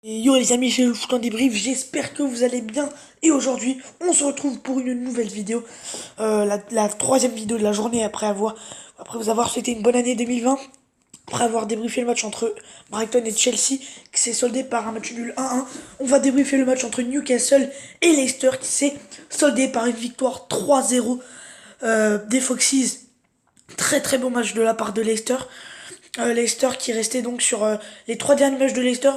Et yo les amis, c'est le foot en débrief, j'espère que vous allez bien. Et aujourd'hui, on se retrouve pour une nouvelle vidéo. La troisième vidéo de la journée après vous avoir souhaité une bonne année 2020. Après avoir débriefé le match entre Brighton et Chelsea, qui s'est soldé par un match nul 1-1. On va débriefer le match entre Newcastle et Leicester, qui s'est soldé par une victoire 3-0 des Foxes. Très très bon match de la part de Leicester. Leicester qui restait donc sur les trois derniers matchs de Leicester,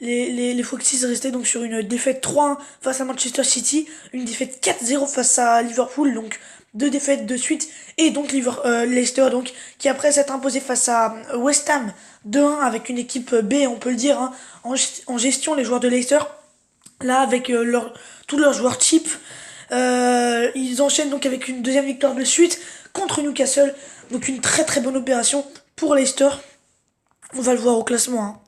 les Foxes restaient donc sur une défaite 3-1 face à Manchester City, une défaite 4-0 face à Liverpool, donc deux défaites de suite, et donc Leicester donc qui après s'être imposé face à West Ham 2-1 avec une équipe B, on peut le dire, hein, en gestion les joueurs de Leicester, là avec tous leurs joueurs cheap. Ils enchaînent donc avec une deuxième victoire de suite contre Newcastle. Donc une très très bonne opération pour Leicester. On va le voir au classement, hein.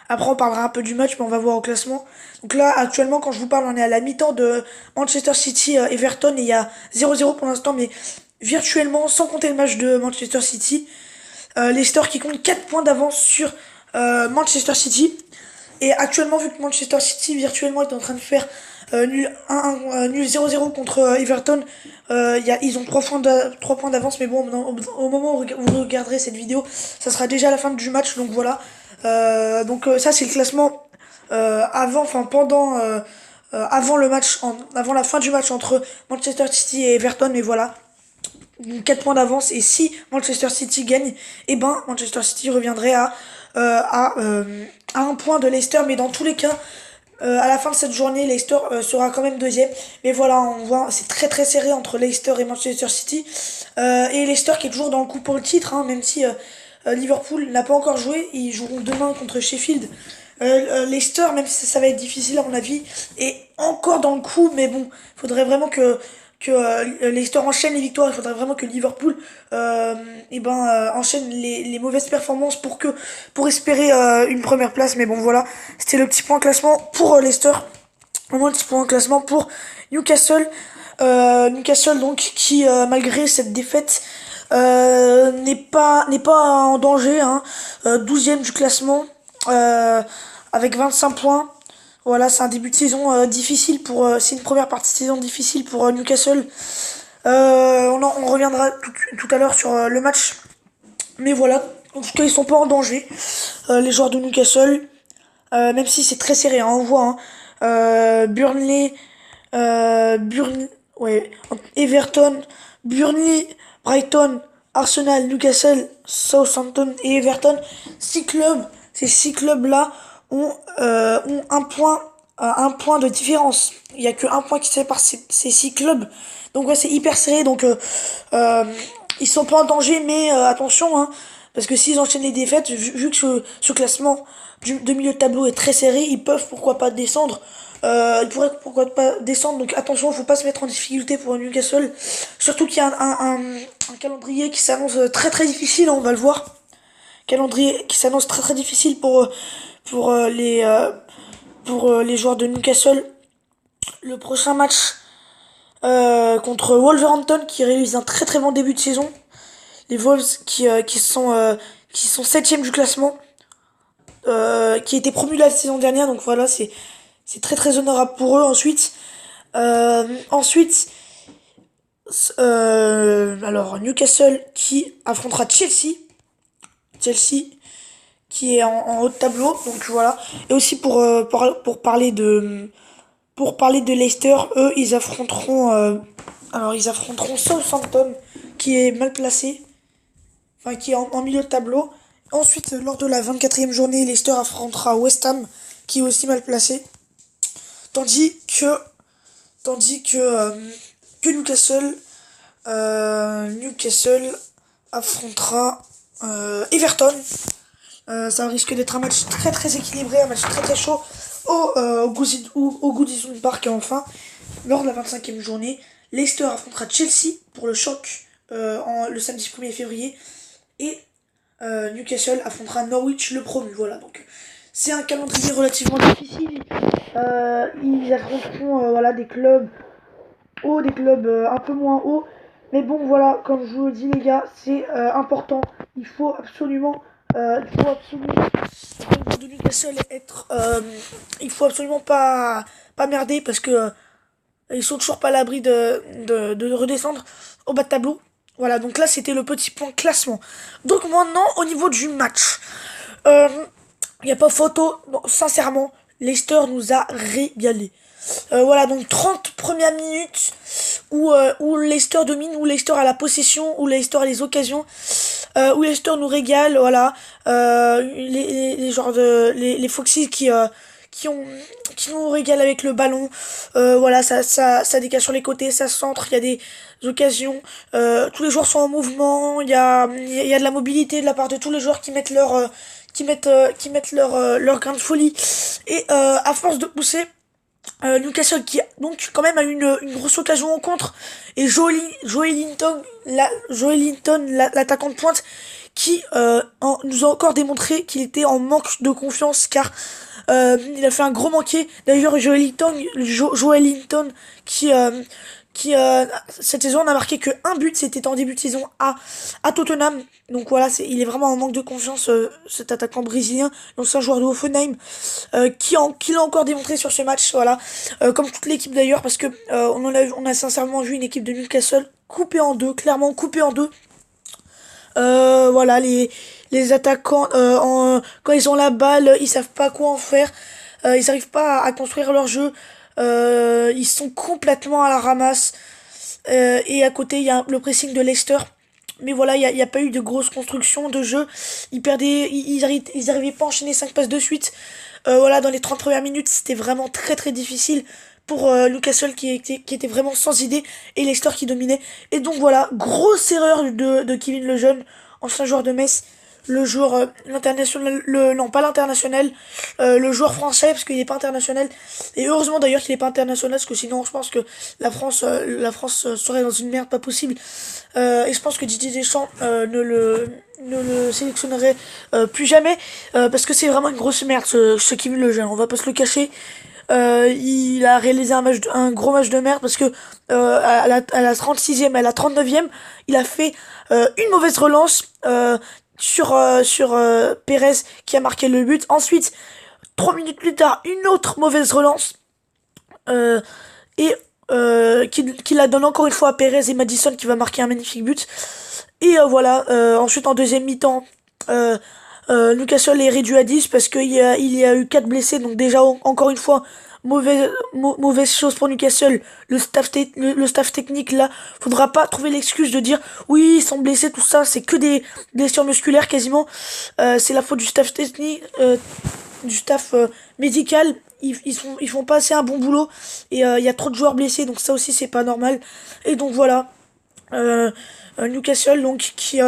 Après, on parlera un peu du match, mais on va voir au classement. Donc là, actuellement, quand je vous parle, on est à la mi-temps de Manchester City Everton et il y a 0-0 pour l'instant, mais virtuellement, sans compter le match de Manchester City, Leicester qui compte 4 points d'avance sur Manchester City. Et actuellement, vu que Manchester City virtuellement est en train de faire nul 0-0 contre Everton, ils ont 3 points d'avance, mais bon, au moment où vous regarderez cette vidéo, ça sera déjà la fin du match, donc voilà. Ça c'est le classement avant avant la fin du match entre Manchester City et Everton, mais voilà. 4 points d'avance, et si Manchester City gagne, et ben Manchester City reviendrait à un point de Leicester, mais dans tous les cas, à la fin de cette journée, Leicester sera quand même deuxième. Mais voilà, on voit, c'est très très serré entre Leicester et Manchester City. Et Leicester qui est toujours dans le coup pour le titre, hein, même si Liverpool n'a pas encore joué. Ils joueront demain contre Sheffield. Leicester, même si ça va être difficile à mon avis, est encore dans le coup. Mais bon, il faudrait vraiment que Leicester enchaîne les victoires. Il faudrait vraiment que Liverpool enchaîne les mauvaises performances pour espérer une première place. Mais bon, voilà, c'était le petit point classement pour Leicester. Vraiment le petit point classement pour Newcastle. Newcastle donc qui malgré cette défaite n'est pas en danger, hein. 12e du classement avec 25 points. Voilà, c'est un début de saison difficile c'est une première partie de saison difficile pour Newcastle. On reviendra tout à l'heure sur le match, mais voilà, en tout cas ils sont pas en danger, les joueurs de Newcastle, même si c'est très serré, hein, on voit, hein. Burnley, Burn, ouais, Everton, Burnley, Brighton, Arsenal, Newcastle, Southampton et Everton. Ces six clubs là ont un point de différence. Il y a que un point qui sépare ces six clubs. Donc ouais, c'est hyper serré. Donc euh, ils sont pas en danger, mais attention, hein, parce que s'ils enchaînent les défaites, vu que ce classement de milieu de tableau est très serré, ils peuvent pourquoi pas descendre. Ils pourraient pourquoi pas descendre, donc attention, faut pas se mettre en difficulté pour Newcastle. Surtout qu'il y a un calendrier qui s'annonce très très difficile, hein, on va le voir. Calendrier qui s'annonce très très difficile pour, euh, les, euh, pour les joueurs de Newcastle. Le prochain match contre Wolverhampton qui réalise un très très bon début de saison. Les Wolves qui sont septième du classement, qui étaient promus la saison dernière, donc voilà, c'est très très honorable pour eux. Ensuite, alors Newcastle qui affrontera Chelsea qui est en haut de tableau, donc voilà. Et aussi pour parler de Leicester, eux ils affronteront Southampton qui est mal placé, enfin qui est en milieu de tableau. Ensuite, lors de la 24e journée, Leicester affrontera West Ham qui est aussi mal placé. Tandis que tandis que Newcastle affrontera Everton. Ça risque d'être un match très très équilibré, un match très très chaud au Goodison Park. Et enfin, lors de la 25e journée, Leicester affrontera Chelsea pour le choc le samedi 1er février. Et Newcastle affrontera Norwich le promu. Voilà, donc c'est un calendrier relativement difficile. Ils affronteront voilà, des clubs hauts, des clubs un peu moins hauts. Mais bon, voilà, comme je vous le dis, les gars, c'est important. Il faut absolument Il faut absolument, au niveau de Newcastle, il faut absolument pas merder parce que ils sont toujours pas à l'abri de redescendre au bas de tableau. Voilà, donc là c'était le petit point classement. Donc maintenant, au niveau du match, il n'y a pas photo, non, sincèrement, Leicester nous a régalé. Voilà, donc 30 premières minutes où Leicester domine, où Leicester a la possession, où Leicester a les occasions, où Leicester nous régale, voilà. Les genres de les Foxes qui ont qui nous régalent avec le ballon. Voilà, ça dégage sur les côtés, ça centre, il y a des occasions. Tous les joueurs sont en mouvement, il y a de la mobilité de la part de tous les joueurs qui mettent qui mettent leur grain de folie. Et à force de pousser, Newcastle qui donc quand même a une grosse occasion en contre, et Joey Linton, l'attaquant de pointe, qui nous a encore démontré qu'il était en manque de confiance, car il a fait un gros manqué. D'ailleurs, Joey Linton qui cette saison n'a marqué que un but, c'était en début de saison à Tottenham. Donc voilà, il est vraiment en manque de confiance, cet attaquant brésilien, l'ancien joueur de Hoffenheim, qui l'a encore démontré sur ce match. Voilà, comme toute l'équipe d'ailleurs, parce que on a sincèrement vu une équipe de Newcastle coupée en deux, clairement coupée en deux. Voilà, les attaquants, quand ils ont la balle, ils savent pas quoi en faire. Ils arrivent pas à construire leur jeu. Ils sont complètement à la ramasse. Et à côté, il y a le pressing de Leicester. Mais voilà, il y a pas eu de grosse construction de jeu. Ils arrivaient pas à enchaîner 5 passes de suite. Voilà, dans les 30 premières minutes, c'était vraiment très très difficile pour Newcastle qui était vraiment sans idée, et Leicester qui dominait. Et donc voilà, grosse erreur de Kevin Lejeune, ancien joueur de Metz, le joueur l'international, non pas l'international, le joueur français, parce qu'il n'est pas international. Et heureusement d'ailleurs qu'il n'est pas international, parce que sinon je pense que la France serait dans une merde pas possible. Et je pense que Didier Deschamps ne le sélectionnerait plus jamais, parce que c'est vraiment une grosse merde, ce Kevin Lejeune, on va pas se le cacher. Il a réalisé un gros match de merde, parce que à la 36e, à la 39e, il a fait une mauvaise relance sur Pérez, qui a marqué le but. Ensuite, 3 minutes plus tard, une autre mauvaise relance, euh, et qui la donne encore une fois à Pérez et Madison, qui va marquer un magnifique but. Et voilà, ensuite en deuxième mi-temps, Newcastle est réduit à 10 parce il y a eu 4 blessés. Donc déjà, encore une fois, mauvaise chose pour Newcastle. Le staff technique, là, faudra pas trouver l'excuse de dire oui, ils sont blessés, tout ça, c'est que des blessures musculaires quasiment. C'est la faute du staff technique, du staff médical. Ils font pas assez un bon boulot, et il y a trop de joueurs blessés, donc ça aussi c'est pas normal. Et donc voilà, euh, Newcastle, donc, qui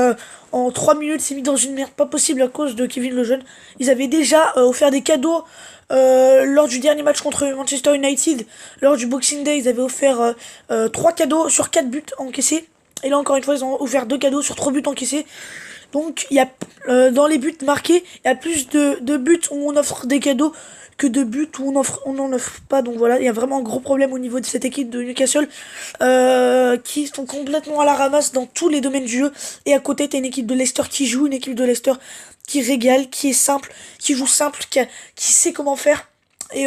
en 3 minutes s'est mis dans une merde pas possible à cause de Kevin Lejeune. Ils avaient déjà offert des cadeaux lors du dernier match contre Manchester United. Lors du Boxing Day, ils avaient offert 3 cadeaux sur 4 buts encaissés. Et là encore une fois, ils ont offert 2 cadeaux sur 3 buts encaissés. Donc il y a dans les buts marqués, il y a plus de buts où on offre des cadeaux que de buts où on n'en offre pas. Donc voilà, il y a vraiment un gros problème au niveau de cette équipe de Newcastle, qui sont complètement à la ramasse dans tous les domaines du jeu. Et à côté, t'as une équipe de Leicester qui joue, une équipe de Leicester qui régale, qui est simple, qui joue simple, qui sait comment faire. Et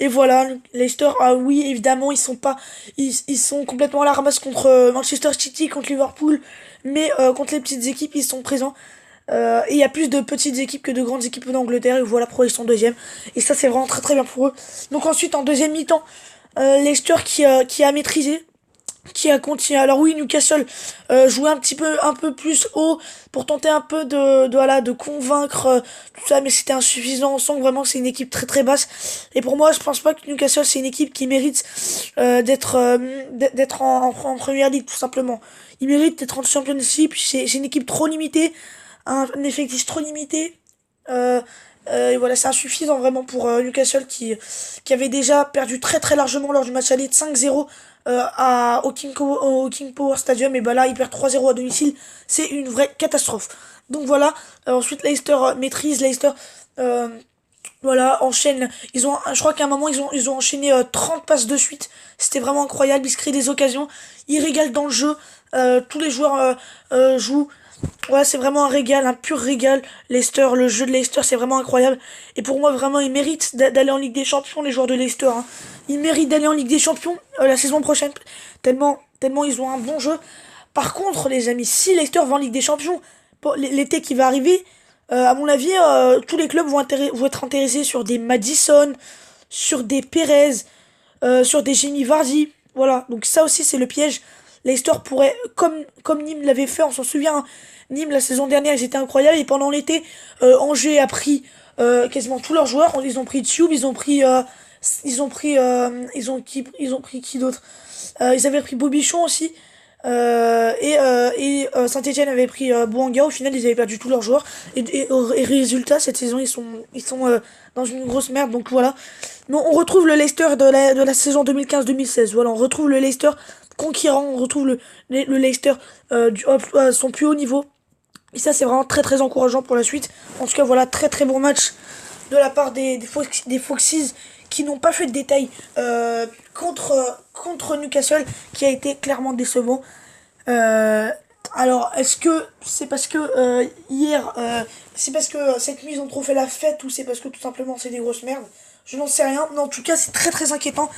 voilà, Leicester, ah oui, évidemment, ils sont complètement à la ramasse contre Manchester City, contre Liverpool, mais contre les petites équipes, ils sont présents. Et il y a plus de petites équipes que de grandes équipes d'Angleterre, et voilà pourquoi ils sont deuxième. Et ça, c'est vraiment très très bien pour eux. Donc ensuite, en deuxième mi-temps, Leicester qui a maîtrisé, qui a continué. Alors oui, Newcastle jouait un peu plus haut pour tenter un peu voilà, de convaincre tout ça, mais c'était insuffisant. On sent que vraiment c'est une équipe très très basse. Et pour moi, je pense pas que Newcastle c'est une équipe qui mérite d'être en première ligue, tout simplement. Il mérite d'être en Championship. C'est une équipe trop limitée, un effectif trop limité. Euh, et voilà, c'est insuffisant vraiment pour Newcastle, qui avait déjà perdu très très largement lors du match aller de 5-0 au King Power Stadium. Et bah là, ils perdent 3-0 à domicile. C'est une vraie catastrophe. Donc voilà, ensuite Leicester maîtrise, Leicester voilà, enchaîne. Je crois qu'à un moment, ils ont enchaîné 30 passes de suite. C'était vraiment incroyable. Ils se créent des occasions. Ils régalent dans le jeu. Tous les joueurs jouent. Ouais, c'est vraiment un régal, un pur régal. Leicester, le jeu de Leicester, c'est vraiment incroyable. Et pour moi, vraiment, ils méritent d'aller en Ligue des Champions, les joueurs de Leicester, hein. Ils méritent d'aller en Ligue des Champions la saison prochaine, tellement ils ont un bon jeu. Par contre, les amis, si Leicester va en Ligue des Champions, pour l'été qui va arriver, à mon avis, tous les clubs vont être intéressés sur des Madison, sur des Perez, sur des Jamie Vardy. Voilà, donc ça aussi c'est le piège. Leicester pourrait, comme Nîmes l'avait fait, on s'en souvient, hein. Nîmes la saison dernière ils étaient incroyables et pendant l'été, Angers a pris quasiment tous leurs joueurs. Ils ont pris Tube, ils ont pris qui d'autre? Ils avaient pris Bobichon aussi. Saint-Etienne avait pris Bouanga. Au final, ils avaient perdu tous leurs joueurs. Et résultat, cette saison, ils sont dans une grosse merde. Donc voilà. Mais on retrouve le Leicester de la saison 2015-2016. Voilà, on retrouve le Leicester conquérant. On retrouve le Leicester à son plus haut niveau. Et ça, c'est vraiment très très encourageant pour la suite. En tout cas, voilà, très très bon match de la part des Foxes qui n'ont pas fait de détails contre Newcastle, qui a été clairement décevant. Euh, alors, est-ce que c'est parce que c'est parce que cette nuit ils ont trop fait la fête ou c'est parce que tout simplement c'est des grosses merdes? Je n'en sais rien, mais en tout cas c'est très très inquiétant.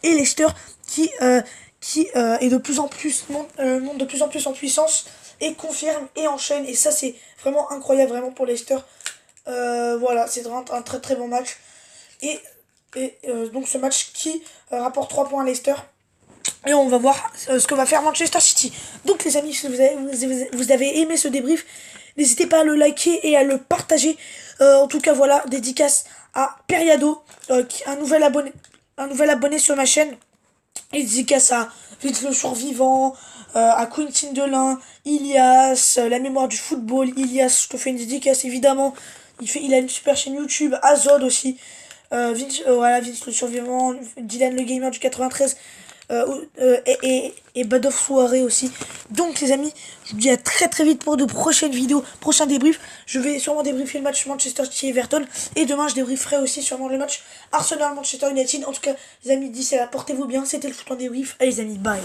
Et Leicester qui est de plus en plus monte de plus en plus en puissance et confirme et enchaîne et ça c'est vraiment incroyable vraiment pour Leicester. Voilà, c'est vraiment un très très bon match et donc ce match qui rapporte 3 points à Leicester. Et on va voir ce que va faire Manchester City. Donc les amis, si vous avez aimé ce débrief, n'hésitez pas à le liker et à le partager. En tout cas, voilà, dédicace à Periado, un nouvel abonné sur ma chaîne. Et dédicace à Vite le Survivant, à Quentin Delin, Ilias, La Mémoire du Football, Ilias, je te fais une dédicace évidemment. Il a une super chaîne YouTube, Azod aussi. Voilà, Vince le Survivant, Dylan le Gamer du 93. Et Bad of Soirée aussi. Donc les amis, je vous dis à très très vite pour de prochaines vidéos, prochains débriefs. Je vais sûrement débriefer le match Manchester City Everton et demain je débrieferai aussi sûrement le match Arsenal Manchester United. En tout cas les amis, d'ici là, portez-vous bien, c'était le foot en débrief. Allez les amis, bye.